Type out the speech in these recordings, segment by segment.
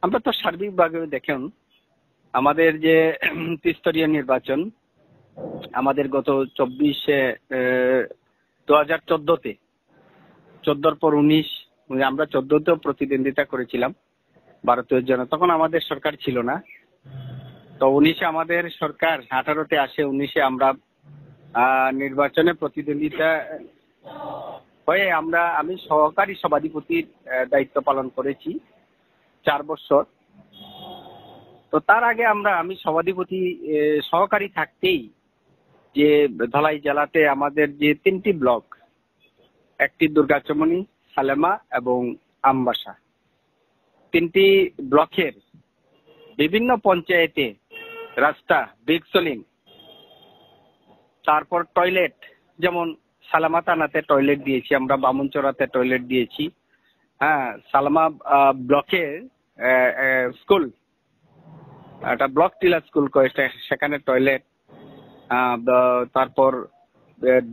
আমরা তো সার্বিকভাবে দেখুন আমাদের যে ত্রিস্তরীয় নির্বাচন আমাদের গত 2014-তে 14-র পর 19 আমরা 14তেও প্রতিদ্বন্দ্বিতা করেছিলাম ভারতীয় জনতা, তখন আমাদের সরকার ছিল না। তো 19-এ আমাদের সরকার, 18-তে আসে, 19-এ আমরা নির্বাচনে প্রতিদ্বন্দ্বিতা হয়ে আমি সহকারী সভাধিপতির দায়িত্ব পালন করেছি 4 বছর। তো তার আগে আমি সভাধিপতি সহকারী থাকতেই যে ধলাই জেলাতে আমাদের যে 3টি ব্লক, একটি দুর্গাচমনি, সালেমা এবং আমবাসা, 3টি ব্লকের বিভিন্ন পঞ্চায়েতে রাস্তা, ব্রিকসলিং, তারপর টয়লেট, যেমন সালামা থানাতে টয়লেট দিয়েছি আমরা, বামুনচড়াতে টয়লেট দিয়েছি, হ্যাঁ, সালামা ব্লকের স্কুল, একটা ব্লক টিলা স্কুল কয়েকটা, সেখানে টয়লেট, তারপর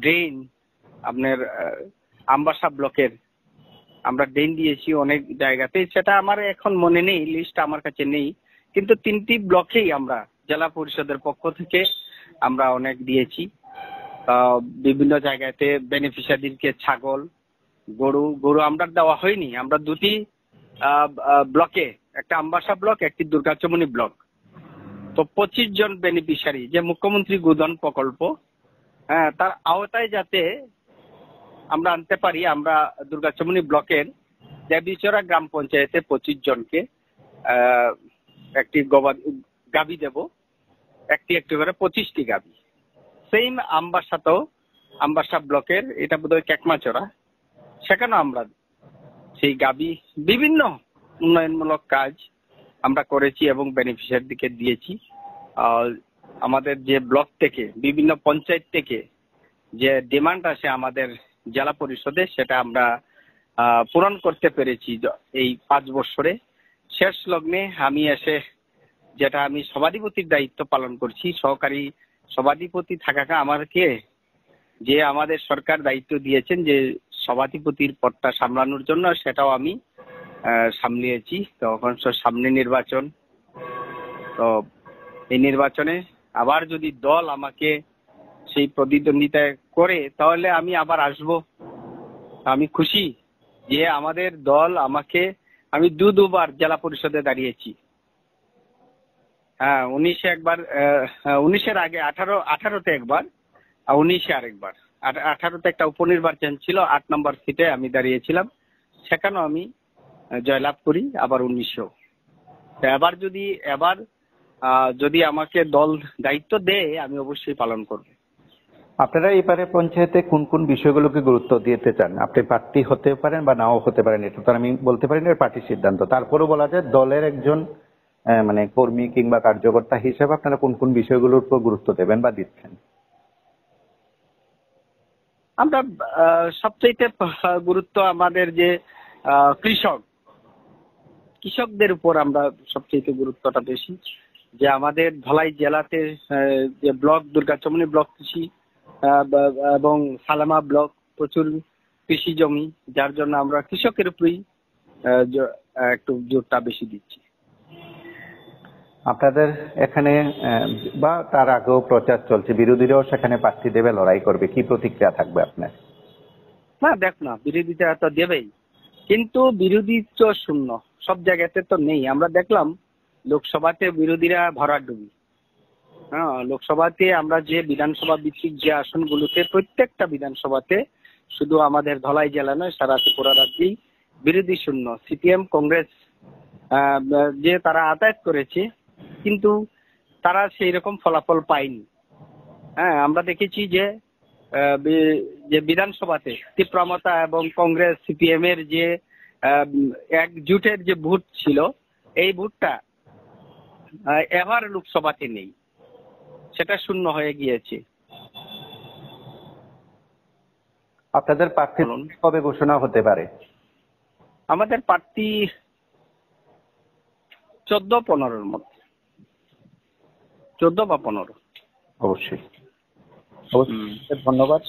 ড্রেন, আপনার আমবাসা ব্লকের আমরা ড্রেন দিয়েছি অনেক জায়গাতে, সেটা আমার এখন মনে নেই, লিস্ট আমার কাছে নেই, কিন্তু 3টি ব্লকেই আমরা জেলা পরিষদের পক্ষ থেকে আমরা অনেক দিয়েছি। বিভিন্ন জায়গাতে বেনিফিশিয়ারিদেরকে ছাগল, গরু আমরা দেওয়া হয়নি। আমরা 2টি ব্লকে, একটা আমবাসা ব্লক, একটি দুর্গাচমনি ব্লক, তো 25 জন বেনিফিশিয়ারি, যে মুখ্যমন্ত্রী গোধন প্রকল্প, হ্যাঁ, তার আওতায় যাতে আমরা আনতে পারি, আমরা দুর্গাচমনি ব্লকের দেবীচড়া গ্রাম পঞ্চায়েতে 25 জনকে একটি গাভী দেব, একটি করে 25টি গাভী। সেম আমবাসাতেও, আমবাসা ব্লকের, এটা বোধহয় কেকমাচড়া, সেখানেও আমরা সেই গাভী, বিভিন্ন উন্নয়নমূলক কাজ আমরা করেছি এবং বেনিফিশিয়ারিদেরকে দিয়েছি। আমাদের যে ব্লক থেকে, বিভিন্ন পঞ্চায়েত থেকে যে ডিমান্ড আসে আমাদের জেলা পরিষদে, সেটা আমরা পূরণ করতে পেরেছি এই 5 বছরে। শেষ লগ্নে আমি এসে, যেটা আমি সভাধিপতির দায়িত্ব পালন করছি, সহকারী সভাধিপতি থাকাকে আমাকে যে আমাদের সরকার দায়িত্ব দিয়েছেন যে সভাধিপতির পদটা সামলানোর জন্য, সেটাও আমি সামলিয়েছি। তখন সামনে নির্বাচন, তো এই নির্বাচনে আবার যদি দল আমাকে সেই প্রতিদ্বন্দ্বিতা করে, তাহলে আমি আবার আসব। আমি খুশি যে আমাদের দল আমাকে, আমি দুবার জেলা পরিষদে দাঁড়িয়েছি। হ্যাঁ, 19-এ একবার, 19-এর আগে 18-তে একবার, আর 19-এ আরেকবার। 18-তে একটা উপনির্বাচন ছিল, 8 নম্বর সিটে আমি দাঁড়িয়েছিলাম, সেখানেও আমি জয়লাভ করি, আবার 19-এও। এবার যদি আমাকে দল দায়িত্ব দেয়, আমি অবশ্যই পালন করব। আপনারা এবারে পঞ্চায়েতে কোন কোন বিষয়গুলোকে গুরুত্ব দিতে চান? আপনি প্রার্থী হতে পারেন বা নাও হতে পারেন, এটা তো আমি বলতে পারি না, পার্টির সিদ্ধান্ত। তারপরেও বলা যায় দলের একজন মানে কর্মী কিংবা কার্যকর্তা হিসেবে আপনারা কোন কোন বিষয়গুলোর উপর গুরুত্ব দেবেন বা দিচ্ছেন? আমরা সবচেয়ে গুরুত্ব আমাদের যে কৃষকদের উপর আমরা সবচেয়ে গুরুত্বটা বেশি, যে আমাদের ধলাই জেলাতে যে ব্লক, দুর্গাচমনি ব্লক কৃষি এবং সালামা ব্লক প্রচুর কৃষি জমি, যার জন্য আমরা কৃষকের উপরেই একটু জোরটা বেশি দিচ্ছি। আপনাদের এখানে বা তার আগেও প্রচার চলছে, বিরোধীরাও সেখানে প্রার্থী দেবে, লড়াই করবে, কি প্রতিক্রিয়া থাকবে আপনার? না, দেখ না, বিরোধিতা তো দেবেই, কিন্তু বিরোধী তো শূন্য, সব জায়গাতে তো নেই। আমরা দেখলাম লোকসভাতে বিরোধীরা ভরাডুবি। হ্যাঁ, লোকসভাতে আমরা যে বিধানসভা ভিত্তিক যে আসনগুলোতে, প্রত্যেকটা বিধানসভাতে, শুধু আমাদের ধলাই জেলা নয়, সারা ত্রিপুরা রাজ্যেই বিরোধী শূন্য। সিপিএম, কংগ্রেস যে তারা আদায় করেছে, কিন্তু তারা সেই রকম ফলাফল পায়নি। হ্যাঁ, আমরা দেখেছি যে বিধানসভাতে তীব্রমতা এবং কংগ্রেস সিপিএম এর যে একজোটের যে ভোট ছিল, এই ভোটটা এবার লোকসভাতে নেই, সেটা শূন্য হয়ে গিয়েছে। আপনাদের প্রার্থী কবে ঘোষণা হতে পারে? আমাদের প্রার্থী 14-15-র মধ্যে, 14 বা 15। অবশ্যই। ধন্যবাদ।